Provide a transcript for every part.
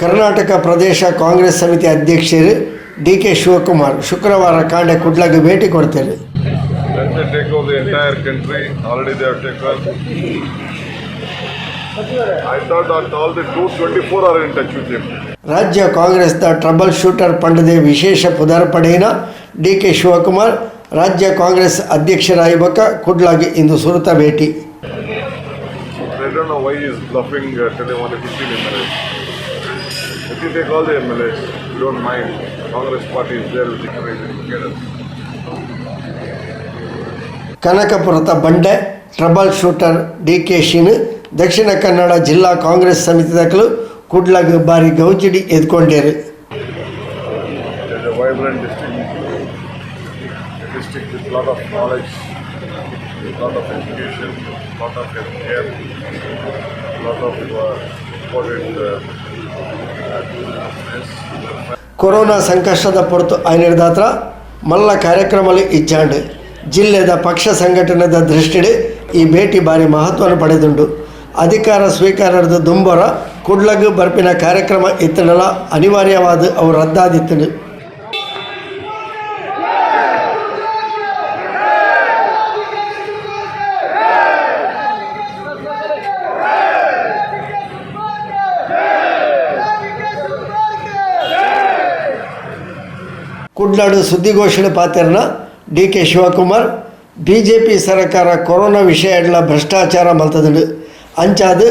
ಕರ್ನಾಟಕ ಪ್ರದೇಶ ಕಾಂಗ್ರೆಸ್ ಸಮಿತಿ ಅಧ್ಯಕ್ಷರು ಡಿ.ಕೆ. ಶಿವಕುಮಾರ್ ಶುಕ್ರವಾರ ಕಾಂಡೆ ಕುಡ್ಲಗೆ ಭೇಟಿ ಕೊಡ್ತಾರೆ. ರಾಜ್ಯ ಕಾಂಗ್ರೆಸ್ನ ಟ್ರಬಲ್ ಶೂಟರ್ ಪಂಡದೆ ವಿಶೇಷ ಪುನರ್ಪಡೆಯಿನ ಡಿ.ಕೆ. ಶಿವಕುಮಾರ್ ರಾಜ್ಯ ಕಾಂಗ್ರೆಸ್ ಅಧ್ಯಕ್ಷರಾಗಿಬೇಕ ಕುಡ್ಲಾಗೆ ಇಂದು ಸುರತ ಭೇಟಿ. I don't know why he is bluffing, telling only 15 MLAs. If you take all the MLAs, you don't mind. Congress party is there with the ಕನಕಪುರದ ಬಂಡೆ trouble shooter DK. Shin Dakshina Kannada ಜಿಲ್ಲಾ ಕಾಂಗ್ರೆಸ್ ಸಮಿತಿದಕಲು ಕುಡ್ಲಾಗ ಬಾರಿ ಗೌಜಿಡಿ ಎದ್ಕೊಂಡೇರು. district with lot of knowledge, lot of education, lot of healthcare, lot of important corona ಸಂಕಷ್ಟದ ಪೊರತು ಆಯ್ನಿರ್ದಾತ್ರ ಮಲ್ಲ ಕಾರ್ಯಕ್ರಮದಲ್ಲಿ ಇಚ್ಚಾಂಡು ಜಿಲ್ಲೆದ ಪಕ್ಷ ಸಂಘಟನೆದ ದೃಷ್ಟಿಡೆ ಈ ಭೇಟಿ ಭಾರಿ ಮಹತ್ವವನ್ನು ಪಡೆದುಂಡು. ಅಧಿಕಾರ ಸ್ವೀಕಾರದ ದುಂಬರ ಕುಡ್ಲಗ್ ಬರ್ಪಿನ ಕಾರ್ಯಕ್ರಮ ಇತ್ತಡಲ ಅನಿವಾರ್ಯವಾದ ಅವು ರದ್ದಾದಿತ್ತು. ಕುಡ್ಲಾಡು ಸುದ್ದಿಗೋಷ್ಠಿ ಪಾತ್ರನ ಡಿ.ಕೆ. ಶಿವಕುಮಾರ್ ಬಿಜೆಪಿ ಸರ್ಕಾರ ಕೊರೋನಾ ವಿಷಯ ಭ್ರಷ್ಟಾಚಾರ ಮಲ್ತದು ಅಂಚಾದ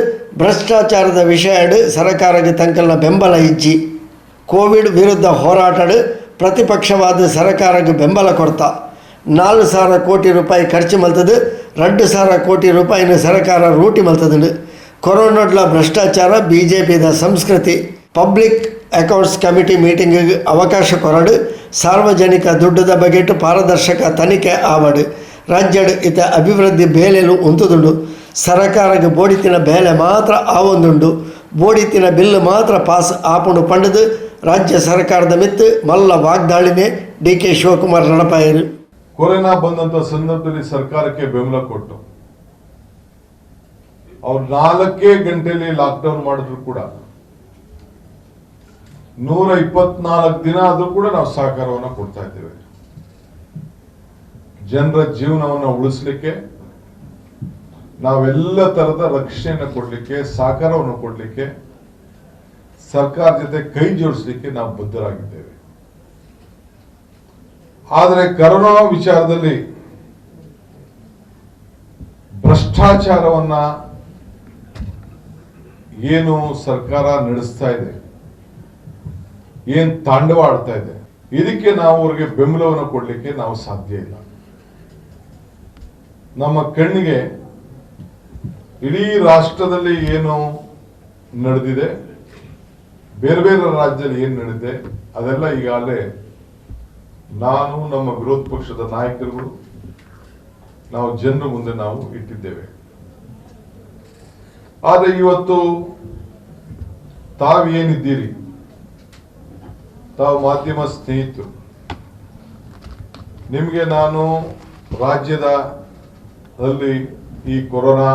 ಭ್ರಷ್ಟಾಚಾರದ ವಿಷಯ ಸರ್ಕಾರಕ್ಕೆ ತಂಕಲ್ನ ಬೆಂಬಲ ಇಜ್ಜಿ ಕೋವಿಡ್ ವಿರುದ್ಧ ಹೋರಾಟಡು ಪ್ರತಿಪಕ್ಷವಾದ ಸರ್ಕಾರಕ್ಕೆ ಬೆಂಬಲ ಕೊಡ್ತಾ 4,000 ಕೋಟಿ ರೂಪಾಯಿ ಖರ್ಚು ಮಲ್ತದು 2,000 ಕೋಟಿ ರೂಪಾಯಿನ ಸರ್ಕಾರ ರೂಟಿ ಮಲ್ತದು. ಕೊರೋನಾಡ್ಲ ಭ್ರಷ್ಟಾಚಾರ ಬಿಜೆಪಿದ ಸಂಸ್ಕೃತಿ ಪಬ್ಲಿಕ್ ಅಕೌಂಟ್ಸ್ ಕಮಿಟಿ ಮೀಟಿಂಗಿಗೆ ಅವಕಾಶ ಕೊರಡು ಸಾರ್ವಜನಿಕ ದುಡ್ಡದ ಬಗೆಟ್ ಪಾರದರ್ಶಕ ತನಿಖೆ ಆವಡು ರಾಜ್ಯಡ್ ಇತ ಅಭಿವೃದ್ಧಿ ಬೇಲೆಲು ಉಂತುದುಂಡು. ಸರ್ಕಾರಕ್ಕೆ ಬೋಡಿತಿನ ಬೇಲೆ ಮಾತ್ರ ಆವೊಂದುಂಡು ಬೋಡಿತಿನ ಬಿಲ್ ಮಾತ್ರ ಪಾಸ್ ಆಪುಂಡು ಪಂಡದು ರಾಜ್ಯ ಸರ್ಕಾರದ ಮಿತ್ತು ಮಲ್ಲ ವಾಗ್ದಾಳಿನೇ ಡಿ.ಕೆ. ಶಿವಕುಮಾರ್ ನಡಪಾಯರು. ಕೊರೋನಾ ಬಂದಂತ ಸಂದರ್ಭದಲ್ಲಿ ಸರ್ಕಾರಕ್ಕೆ ಬೆಂಬಲ ಕೊಟ್ಟು ಅವ್ರು 4 ಗಂಟೆಯಲ್ಲಿ ಲಾಕ್ಡೌನ್ ಮಾಡಿದ್ರು ಕೂಡ 124 ದಿನ ಆದ್ರೂ ಕೂಡ ನಾವು ಸಹಕಾರವನ್ನು ಕೊಡ್ತಾ ಇದ್ದೇವೆ. ಜನರ ಜೀವನವನ್ನು ಉಳಿಸ್ಲಿಕ್ಕೆ ನಾವೆಲ್ಲ ತರದ ರಕ್ಷಣೆಯನ್ನು ಕೊಡ್ಲಿಕ್ಕೆ ಸಹಕಾರವನ್ನು ಕೊಡ್ಲಿಕ್ಕೆ ಸರ್ಕಾರ ಜೊತೆ ಕೈ ಜೋಡಿಸ್ಲಿಕ್ಕೆ ನಾವು ಬದ್ಧರಾಗಿದ್ದೇವೆ. ಆದರೆ ಕೊರೋನಾ ವಿಚಾರದಲ್ಲಿ ಭ್ರಷ್ಟಾಚಾರವನ್ನ ಏನು ಸರ್ಕಾರ ನಡೆಸ್ತಾ ಇದೆ, ಏನ್ ತಾಂಡವ ಆಡ್ತಾ ಇದೆ, ಇದಕ್ಕೆ ನಾವು ಅವ್ರಿಗೆ ಬೆಂಬಲವನ್ನು ಕೊಡ್ಲಿಕ್ಕೆ ನಾವು ಸಾಧ್ಯ ಇಲ್ಲ. ನಮ್ಮ ಕಣ್ಣಿಗೆ ಇಡೀ ರಾಷ್ಟ್ರದಲ್ಲಿ ಏನು ನಡೆದಿದೆ, ಬೇರೆ ಬೇರೆ ರಾಜ್ಯದಲ್ಲಿ ಏನು ನಡೆದಿದೆ ಅದೆಲ್ಲ ಈಗಾಗಲೇ ನಾನು ನಮ್ಮ ವಿರೋಧ ಪಕ್ಷದ ನಾಯಕರುಗಳು ನಾವು ಜನರ ಮುಂದೆ ನಾವು ಇಟ್ಟಿದ್ದೇವೆ. ಆದರೆ ಇವತ್ತು ತಾವೇನಿದ್ದೀರಿ, ತಾವು ಮಾಧ್ಯಮ ಸ್ನೇಹಿತರು, ನಿಮಗೆ ನಾನು ರಾಜ್ಯದಲ್ಲಿ ಈ ಕೊರೋನಾ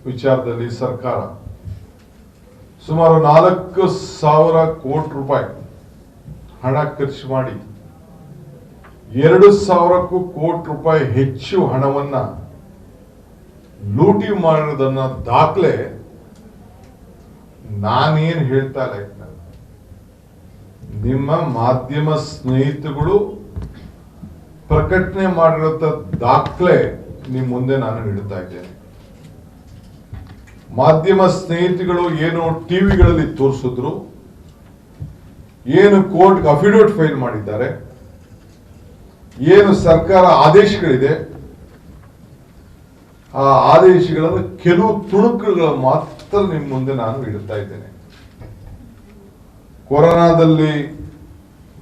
ವಿಚಾರದಲ್ಲಿ ಸರ್ಕಾರ ಸುಮಾರು 4,000 ಕೋಟಿ ರೂಪಾಯಿ ಹಣ ಖರ್ಚು ಮಾಡಿ 2,000 ಕೋಟಿ ರೂಪಾಯಿ ಹೆಚ್ಚು ಹಣವನ್ನ ಲೂಟಿ ಮಾಡಿರೋದನ್ನ ದಾಖಲೆ ನಾನೇನ್ ಹೇಳ್ತಾ ಇಲ್ಲ, ನಿಮ್ಮ ಮಾಧ್ಯಮ ಸ್ನೇಹಿತರುಗಳು ಪ್ರಕಟಣೆ ಮಾಡಿರೋ ದಾಖಲೆ ನಿಮ್ಮ ಮುಂದೆ ನಾನು ನೀಡುತ್ತಾ ಇದ್ದೇನೆ. ಮಾಧ್ಯಮ ಸ್ನೇಹಿತರುಗಳು ಏನು ಟಿವಿಗಳಲ್ಲಿ ತೋರಿಸಿದ್ರು, ಏನು ಕೋರ್ಟ್ ಅಫಿಡವಿಟ್ ಫೈಲ್ ಮಾಡಿದ್ದಾರೆ, ಏನು ಸರ್ಕಾರ ಆದೇಶಗಳಿದೆ, ಆ ಆದೇಶಗಳನ್ನು ಕೆಲವು ತುಣುಕುಗಳು ಮಾತ್ರ ನಿಮ್ಮ ಮುಂದೆ ನಾನು ಇಡುತ್ತಾ ಇದ್ದೇನೆ. ಕೊರೋನಾದಲ್ಲಿ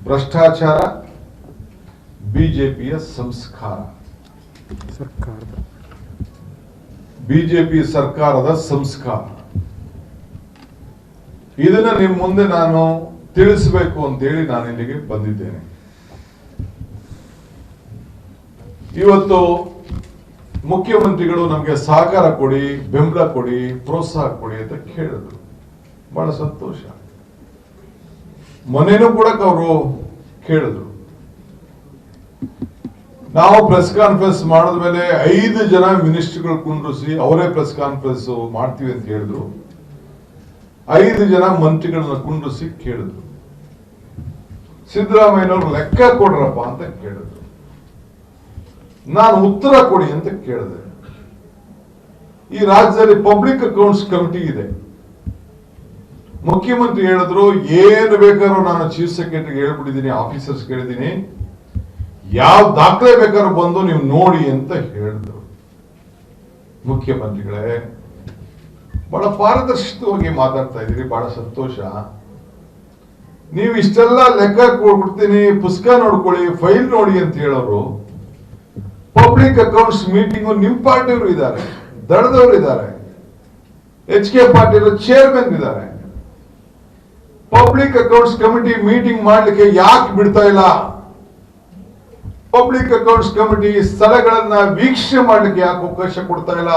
ಭ್ರಷ್ಟಾಚಾರ ಬಿಜೆಪಿಯ ಸಂಸ್ಕಾರ, ಬಿಜೆಪಿ ಸರ್ಕಾರದ ಸಂಸ್ಕಾರ. ಇದನ್ನ ನಿಮ್ಮ ಮುಂದೆ ನಾನು ತಿಳಿಸಬೇಕು ಅಂತೇಳಿ ನಾನು ಇಲ್ಲಿಗೆ ಬಂದಿದ್ದೇನೆ. ಇವತ್ತು ಮುಖ್ಯಮಂತ್ರಿಗಳು ನಮಗೆ ಸಹಕಾರ ಕೊಡಿ, ಬೆಂಬಲ ಕೊಡಿ, ಪ್ರೋತ್ಸಾಹ ಕೊಡಿ ಅಂತ ಕೇಳಿದ್ರು. ಬಹಳ ಸಂತೋಷ. ಮೊನ್ನೆನೂ ಕೂಡ ಅವರು ಕೇಳಿದ್ರು, ನಾವು ಪ್ರೆಸ್ ಕಾನ್ಫರೆನ್ಸ್ ಮಾಡಿದ್ಮೇಲೆ 5 ಜನ ಮಿನಿಸ್ಟರ್ಗಳು ಕುಂಡ್ರಿಸಿ ಅವರೇ ಪ್ರೆಸ್ ಕಾನ್ಫರೆನ್ಸ್ ಮಾಡ್ತೀವಿ ಅಂತ ಹೇಳಿದ್ರು. 5 ಜನ ಮಂತ್ರಿಗಳನ್ನ ಕುಂಡ್ರಿಸಿ ಕೇಳಿದ್ರು, ಸಿದ್ದರಾಮಯ್ಯನವ್ರು ಲೆಕ್ಕ ಕೊಡ್ರಪ್ಪ ಅಂತ ಕೇಳಿದ್ರು. ನಾನು ಉತ್ತರ ಕೊಡಿ ಅಂತ ಕೇಳಿದೆ. ಈ ರಾಜ್ಯದಲ್ಲಿ ಪಬ್ಲಿಕ್ ಅಕೌಂಟ್ಸ್ ಕಮಿಟಿ ಇದೆ. ಮುಖ್ಯಮಂತ್ರಿ ಹೇಳಿದ್ರು, ಏನು ಬೇಕಾದ್ರೂ ನಾನು ಚೀಫ್ ಸೆಕ್ರೆಟರಿಗೆ ಹೇಳ್ಬಿಟ್ಟಿದ್ದೀನಿ, ಆಫೀಸರ್ಸ್ ಕೇಳಿದ್ದೀನಿ, ಯಾವ ದಾಖಲೆ ಬೇಕಾದ್ರೂ ಬಂದು ನೀವು ನೋಡಿ ಅಂತ ಹೇಳಿದ್ರು. ಮುಖ್ಯಮಂತ್ರಿಗಳೇ, ಬಹಳ ಪಾರದರ್ಶಕವಾಗಿ ಮಾತಾಡ್ತಾ ಇದ್ದೀರಿ, ಬಹಳ ಸಂತೋಷ. ನೀವು ಇಷ್ಟೆಲ್ಲ ಲೆಕ್ಕ ಕೊಡ್ತೀನಿ, ಪುಸ್ತಕ ನೋಡ್ಕೊಳ್ಳಿ, ಫೈಲ್ ನೋಡಿ ಅಂತ ಹೇಳೋರು, ಪಬ್ಲಿಕ್ ಅಕೌಂಟ್ಸ್ ಮೀಟಿಂಗ್ ನಿಮ್ ಪಾರ್ಟಿಯವರು ಇದ್ದಾರೆ, ದಳದವರು ಇದ್ದಾರೆ, HK ಪಾಟೀಲ್ ಚೇರ್ಮನ್ ಇದ್ದಾರೆ. ಪಬ್ಲಿಕ್ ಅಕೌಂಟ್ಸ್ ಕಮಿಟಿ ಮೀಟಿಂಗ್ ಮಾಡ್ಲಿಕ್ಕೆ ಯಾಕೆ ಬಿಡ್ತಾ ಇಲ್ಲ? ಪಬ್ಲಿಕ್ ಅಕೌಂಟ್ಸ್ ಕಮಿಟಿ ಸ್ಥಳಗಳನ್ನ ವೀಕ್ಷಣೆ ಮಾಡ್ಲಿಕ್ಕೆ ಯಾಕೆ ಅವಕಾಶ ಕೊಡ್ತಾ ಇಲ್ಲ?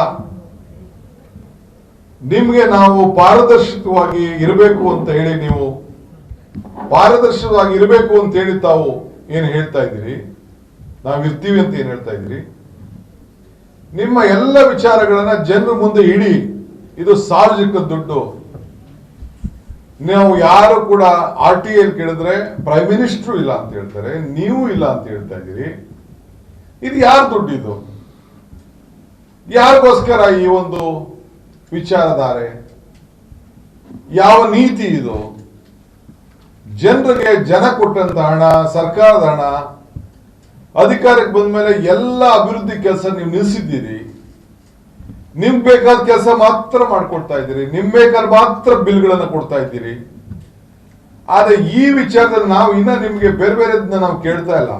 ನಿಮ್ಗೆ ನಾವು ಪಾರದರ್ಶಕವಾಗಿ ಇರಬೇಕು ಅಂತ ಹೇಳಿ, ನೀವು ಪಾರದರ್ಶಕವಾಗಿ ಇರಬೇಕು ಅಂತ ಹೇಳಿ ತಾವು ಏನ್ ಹೇಳ್ತಾ ಇದ್ದೀರಿ, ನಾವಿರ್ತೀವಿ ಅಂತ ಏನ್ ಹೇಳ್ತಾ ಇದ್ದೀರಿ. ನಿಮ್ಮ ಎಲ್ಲ ವಿಚಾರಗಳನ್ನ ಜನರ ಮುಂದೆ ಇಡಿ. ಇದು ಸಾರ್ವಜನಿಕ ದುಡ್ಡು. ನಾವು ಯಾರು ಕೂಡ RTI ಕೇಳಿದ್ರೆ ಪ್ರೈಮ್ ಮಿನಿಸ್ಟರ್ ಇಲ್ಲ ಅಂತ ಹೇಳ್ತಾರೆ, ನೀವು ಇಲ್ಲ ಅಂತ ಹೇಳ್ತಾ ಇದ್ದೀರಿ. ಇದು ಯಾರ ದುಡ್ಡು? ಇದು ಯಾರಿಗೋಸ್ಕರ ಈ ಒಂದು ವಿಚಾರಧಾರೆ? ಯಾವ ನೀತಿ ಇದು? ಜನರಿಗೆ ಜನ ಕೊಟ್ಟಂತ ಹಣ, ಸರ್ಕಾರದ ಹಣ, ಅಧಿಕಾರಕ್ಕೆ ಬಂದ ಮೇಲೆ ಎಲ್ಲ ಅಭಿವೃದ್ಧಿ ಕೆಲಸ ನೀವು ನಿಲ್ಲಿಸಿದ್ದೀರಿ. ನಿಮ್ ಬೇಕಾದ ಕೆಲಸ ಮಾತ್ರ ಮಾಡ್ಕೊಡ್ತಾ ಇದ್ದೀರಿ, ನಿಮ್ ಬೇಕಾದ ಮಾತ್ರ ಬಿಲ್ಗಳನ್ನ ಕೊಡ್ತಾ ಇದ್ದೀರಿ. ಆದ್ರೆ ಈ ವಿಚಾರದಲ್ಲಿ ನಾವು ಇನ್ನ ನಿಮ್ಗೆ ಬೇರೆ ಬೇರೆದನ್ನ ನಾವು ಕೇಳ್ತಾ ಇಲ್ಲ.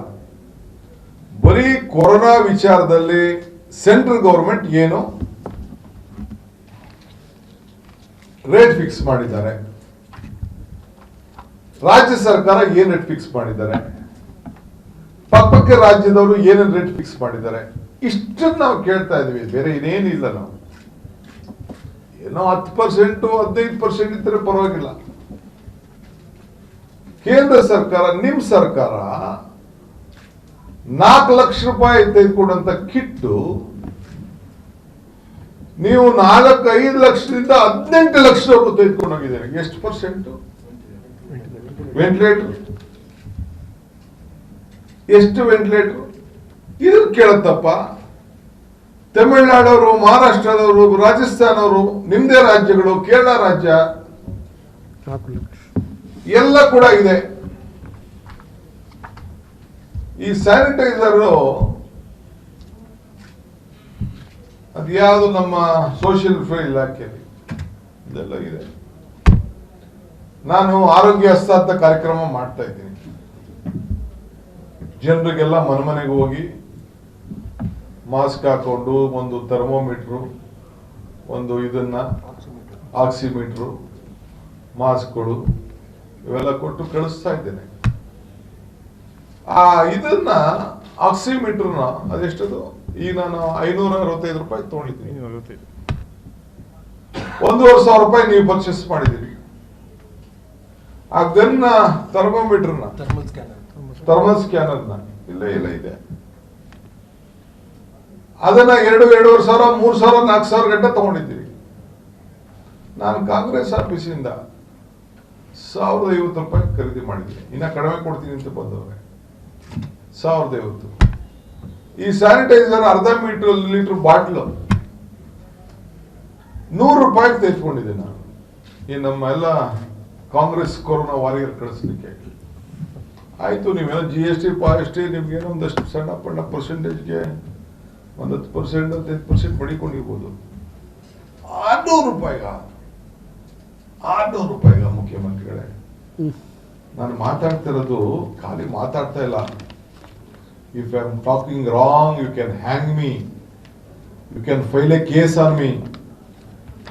ಬರೀ ಕೊರೋನಾ ವಿಚಾರದಲ್ಲಿ ಸೆಂಟ್ರಲ್ ಗವರ್ಮೆಂಟ್ ಏನು ರೇಟ್ ಫಿಕ್ಸ್ ಮಾಡಿದ್ದಾರೆ, ರಾಜ್ಯ ಸರ್ಕಾರ ಏನ್ ರೇಟ್ ಫಿಕ್ಸ್ ಮಾಡಿದ್ದಾರೆ, ಪಕ್ಕಕ್ಕೆ ರಾಜ್ಯದವರು ಏನೇನು ರೇಟ್ ಫಿಕ್ಸ್ ಮಾಡಿದ್ದಾರೆ, ಇಷ್ಟನ್ನು ನಾವು ಕೇಳ್ತಾ ಇದೀವಿ. ಬೇರೆ ಇನ್ನೇನಿಲ್ಲ. ನಾವು ಏನೋ 10% 15% ಇದ್ರೆ ಪರವಾಗಿಲ್ಲ. ಕೇಂದ್ರ ಸರ್ಕಾರ, ನಿಮ್ ಸರ್ಕಾರ 4 ಲಕ್ಷ ರೂಪಾಯಿ ತೆಗೆದುಕೊಂಡಂತ ಕಿಟ್ಟು ನೀವು 4-5 ಲಕ್ಷದಿಂದ 18 ಲಕ್ಷದವರೆಗೂ ತೆಗೆದುಕೊಂಡು ಹೋಗಿದ್ದೀರಿ. ಎಷ್ಟು ಪರ್ಸೆಂಟ್? ವೆಂಟಿಲೇಟರ್ ಎಷ್ಟು? ವೆಂಟಿಲೇಟರ್ ಇದನ್ನು ಕೇಳತ್ತಪ್ಪ. ತಮಿಳುನಾಡವರು, ಮಹಾರಾಷ್ಟ್ರದವರು, ರಾಜಸ್ಥಾನವರು, ನಿಮ್ದೇ ರಾಜ್ಯಗಳು, ಕೇರಳ ರಾಜ್ಯ ಎಲ್ಲ ಕೂಡ ಇದೆ. ಈ ಸ್ಯಾನಿಟೈಸರ್ ಅದ್ಯಾವುದು ನಮ್ಮ ಸೋಷಿಯಲ್ ವೆಲ್ಫೇರ್ ಇಲಾಖೆಯಲ್ಲಿ ಇದೆಲ್ಲ ಇದೆ. ನಾನು ಆರೋಗ್ಯ ಹಸ್ತ ಕಾರ್ಯಕ್ರಮ ಮಾಡ್ತಾ ಇದ್ದೀನಿ. ಜನರಿಗೆಲ್ಲ ಮನೆಗೆ ಹೋಗಿ ಮಾಸ್ಕ್ ಹಾಕೊಂಡು, ಒಂದು ಥರ್ಮೋಮೀಟ್ರು, ಒಂದು ಇದನ್ನ ಆಕ್ಸಿಮೀಟ್ರು, ಮಾಸ್ಕ್ಗಳು ಇವೆಲ್ಲ ಕೊಟ್ಟು ಕಳಿಸ್ತಾ ಇದ್ದೇನೆ. ಆ ಇದನ್ನ ಆಕ್ಸಿಮೀಟರ್ನ ಅದೆಷ್ಟದು ಈಗ ನಾನು 565 ರೂಪಾಯಿ ತಗೊಂಡಿದ್ದೀನಿ. 1,500 ರೂಪಾಯಿ ನೀವು ಪರ್ಚೇಸ್ ಮಾಡಿದ್ದೀರಿ. ಆ ಗನ್ನ ಥರ್ಮೋಮೀಟರ್ನ, ಥರ್ಮಲ್ ಸ್ಕ್ಯಾನರ್ನ ಇಲ್ಲ ಇದೆ. ಅದನ್ನ 2,500, 3,000, 4,000 ಗಂಟೆ ತಗೊಂಡಿದ್ದೀರಿ. ನಾನು ಕಾಂಗ್ರೆಸ್ ಆಫೀಸಿಂದ 1,050 ರೂಪಾಯಿ ಖರೀದಿ ಮಾಡಿದ್ದೀನಿ. ಇನ್ನ ಕಡಿಮೆ ಕೊಡ್ತೀನಿ ಅಂತ ಬಂದವ್ರೆ. 1,050. ಈ ಸ್ಯಾನಿಟೈಸರ್ ಅರ್ಧ ಲೀಟರ್ ಬಾಟ್ಲು 100 ರೂಪಾಯಿ ತೆಗೆದುಕೊಂಡಿದ್ದೆ ನಾನು. ಈ ನಮ್ಮ ಎಲ್ಲ ಕಾಂಗ್ರೆಸ್ ಕೊರೋನಾ ವಾರಿಯರ್ ಕಳಿಸ್ಲಿಕ್ಕೆ. ಆಯ್ತು, ನೀವೇನೋ GST PST ನಿಮ್ಗೇನೋ ಒಂದಷ್ಟು ಸಣ್ಣ ಪಣ್ಣ ಪರ್ಸೆಂಟೇಜ್ಗೆ 10% 15% ಪಡಿಕೊಂಡಿರ್ಬೋದು. 600 ರೂಪಾಯಿಗ ಮುಖ್ಯಮಂತ್ರಿಗಳೇ, ನಾನು ಮಾತಾಡ್ತಿರೋದು ಖಾಲಿ ಮಾತಾಡ್ತಾ ಇಲ್ಲ. If I am talking wrong, you can hang me, you can file a case on me,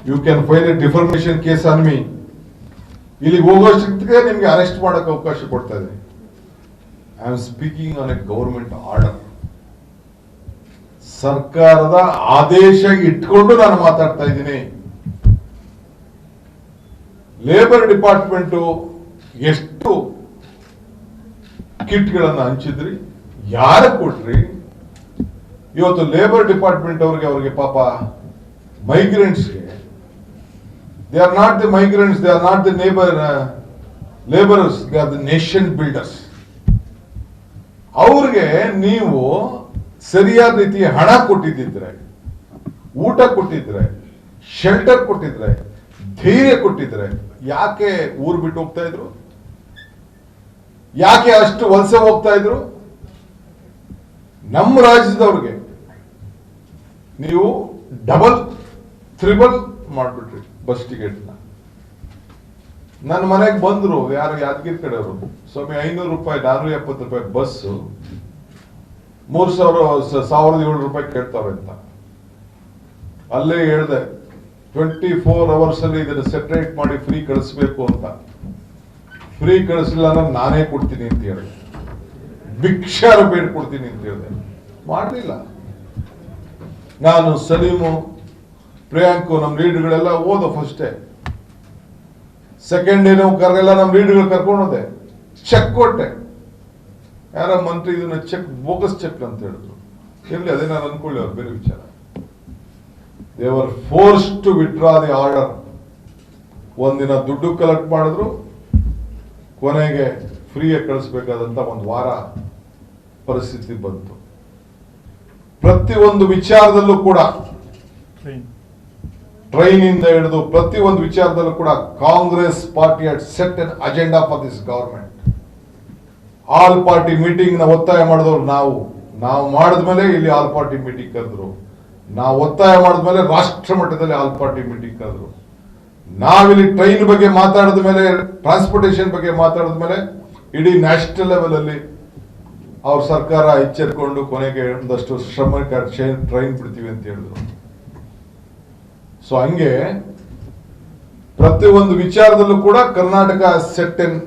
you can file a defamation case on me. ಇಲ್ಲಿಗೆ ಹೋಗೋಷ್ಟಕ್ಕೆ ನಿಮ್ಗೆ ಅರೆಸ್ಟ್ ಮಾಡಕ್ಕೆ ಅವಕಾಶ ಕೊಡ್ತಾ ಇದೆ. I am speaking on a government order. ಸರ್ಕಾರದ ಆದೇಶ ಇಟ್ಕೊಂಡು ನಾನು ಮಾತಾಡ್ತಾ ಇದ್ದೀನಿ. ಲೇಬರ್ ಡಿಪಾರ್ಟ್ಮೆಂಟು ಎಷ್ಟು ಕಿಟ್ಗಳನ್ನು ಹಂಚಿದ್ರಿ, ಯಾರ ಕೊಟ್ರಿ? ಇವತ್ತು ಲೇಬರ್ ಡಿಪಾರ್ಟ್ಮೆಂಟ್ ಅವ್ರಿಗೆ ಪಾಪ ಮೈಗ್ರೆಂಟ್ಸ್ಗೆ, they are not the migrants, they are not the labourers, they are the nation builders. ಅವ್ರಿಗೆ ನೀವು ಸರಿಯಾದ ರೀತಿಯ ಹಣ ಕೊಟ್ಟಿದ್ದಿದ್ರೆ, ಊಟ ಕೊಟ್ಟಿದ್ರೆ, ಶೆಲ್ಟರ್ ಕೊಟ್ಟಿದ್ರೆ, ಧೈರ್ಯ ಕೊಟ್ಟಿದ್ರೆ ಯಾಕೆ ಊರು ಬಿಟ್ಟು ಹೋಗ್ತಾ ಇದ್ರು? ಯಾಕೆ ಅಷ್ಟು ವಲಸೆ ಹೋಗ್ತಾ ಇದ್ರು? ನಮ್ಮ ರಾಜ್ಯದವ್ರಿಗೆ ನೀವು ಡಬಲ್ ತ್ರಿಬಲ್ ಮಾಡ್ಬಿಟ್ರಿ ಬಸ್ ಟಿಕೆಟ್ನ. ನನ್ನ ಮನೆಗೆ ಬಂದ್ರು ಯಾರು ಯಾದಗಿರಿ ಕಡೆಯವರು, ಸ್ವಾಮಿ 500 ರೂಪಾಯಿ 470 ರೂಪಾಯಿ ಬಸ್ 1,700 ರೂಪಾಯಿ ಕೇಳ್ತಾವೆ ಅಂತ. ಅಲ್ಲೇ ಹೇಳ್ದೆ 24 ಅವರ್ಸ್ ಅಲ್ಲಿ ಇದನ್ನು ಸೆಪರೇಟ್ ಮಾಡಿ ಫ್ರೀ ಕಳಿಸ್ಬೇಕು ಅಂತ. ಫ್ರೀ ಕಳಿಸಿಲ್ಲ ಅಂದ್ರೆ ನಾನೇ ಕೊಡ್ತೀನಿ ಅಂತ ಹೇಳಿ, ಭಿಕ್ಷಾರ ಬೇಡ್ಕೊಡ್ತೀನಿ ಅಂತ ಹೇಳಿದೆ. ಮಾಡಲಿಲ್ಲ. ನಾನು ಸಲೀಮು, ಪ್ರಿಯಾಂಕು, ನಮ್ಮ ಲೀಡರ್ಗಳೆಲ್ಲ ಹೋದ ಫಸ್ಟೇ. ಸೆಕೆಂಡ್ ಡೇ ನಾವು ಕರೆಲ್ಲ ನಮ್ಮ ಲೀಡರ್ಗಳು ಕರ್ಕೊಂಡು ಹೋದೆ, ಚೆಕ್ ಕೊಟ್ಟೆ. ಯಾರ ಮಂತ್ರಿ ಇದನ್ನ ಚೆಕ್ ಬೋಗಸ್ ಚೆಕ್ ಅಂತ ಹೇಳಿದ್ರು. ಇರ್ಲಿ, ಅದೇ ನಾನು ಅನ್ಕೊಳ್ಳಿ, ಅವ್ರು ಬೇರೆ ವಿಚಾರ. They were force to withdraw the order. ಒಂದಿನ ದುಡ್ಡು ಕಲೆಕ್ಟ್ ಮಾಡಿದ್ರು, ಕೊನೆಗೆ ಫ್ರೀಯಾಗಿ ಕಳಿಸ್ಬೇಕಾದಂತ ಒಂದು ವಾರ ಪರಿಸ್ಥಿತಿ ಬಂತು. ಪ್ರತಿಯೊಂದು ವಿಚಾರದಲ್ಲೂ ಕೂಡ, ಟ್ರೈನ್ ಇಂದ ಹಿಡಿದು ಪ್ರತಿಯೊಂದು ವಿಚಾರದಲ್ಲೂ ಕೂಡ Congress party had set N agenda for this government. All party meeting ನ ಒತ್ತಾಯ ಮಾಡಿದವರು ನಾವು ಮಾಡಿದ್ಮೇಲೆ ಇಲ್ಲಿ ಆಲ್ ಪಾರ್ಟಿ ಮೀಟಿಂಗ್ ಕರೆದ್ರು. ನಾವು ಒತ್ತಾಯ ಮಾಡಿದ್ಮೇಲೆ ರಾಷ್ಟ್ರ ಮಟ್ಟದಲ್ಲಿ ಆಲ್ ಪಾರ್ಟಿ ಮೀಟಿಂಗ್ ಕರೆದ್ರು. ನಾವಿಲ್ಲಿ ಟ್ರೈನ್ ಬಗ್ಗೆ ಮಾತಾಡಿದ ಮೇಲೆ, ಟ್ರಾನ್ಸ್ಪೋರ್ಟೇಷನ್ ಬಗ್ಗೆ ಮಾತಾಡಿದ ಮೇಲೆ ಇಡೀ ನ್ಯಾಷನಲ್ ಲೆವೆಲ್ ಅಲ್ಲಿ ಅವ್ರ ಸರ್ಕಾರ ಎಚ್ಚೆತ್ಕೊಂಡು ಕೊನೆಗೆ ಒಂದಷ್ಟು ಶ್ರಮಿಕ ಟ್ರೈನ್ ಬಿಡ್ತೀವಿ ಅಂತ ಹೇಳಿದ್ರು. ಸೊ ಹಂಗೆ ಪ್ರತಿಯೊಂದು ವಿಚಾರದಲ್ಲೂ ಕೂಡ ಕರ್ನಾಟಕ ಸೆಟ್ ಎನ್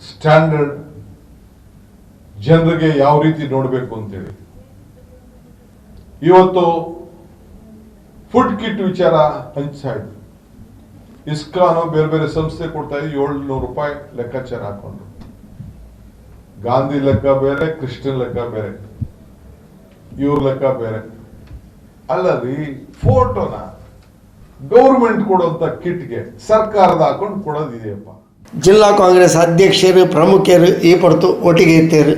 ಸ್ಟ್ಯಾಂಡರ್ಡ್, ಜನರಿಗೆ ಯಾವ ರೀತಿ ನೋಡಬೇಕು ಅಂತೇಳಿ. ಇವತ್ತು ಫುಡ್ ಕಿಟ್ ವಿಚಾರ ಹಂಚ್ತಾ ಇದ್ರು. ಇಸ್ಕಾನು ಬೇರೆ ಬೇರೆ ಸಂಸ್ಥೆ ಕೊಡ್ತಾ ಇದ್ರು 700 ರೂಪಾಯಿ ಲೆಕ್ಕಾಚಾರ ಹಾಕೊಂಡು. ಗಾಂಧಿ ಲೆಕ್ಕ ಬೇರೆ, ಕೃಷ್ಣನ್ ಲೆಕ್ಕ ಬೇರೆ, ಇವ್ರ ಲೆಕ್ಕ ಬೇರೆ. ಅಲ್ಲ ರೀ, ಫೋಟೋನ ಗೌರ್ಮೆಂಟ್ ಕೊಡುವಂತ ಕಿಟ್ಗೆ ಸರ್ಕಾರದ ಹಾಕೊಂಡು ಕೊಡೋದಿದೆಯಪ್ಪ. ಜಿಲ್ಲಾ ಕಾಂಗ್ರೆಸ್ ಅಧ್ಯಕ್ಷರು ಪ್ರಮುಖರು ಈ ಪೊರ್ತು ಒಟ್ಟಿಗೆ ಇರ್ತಾರೆ.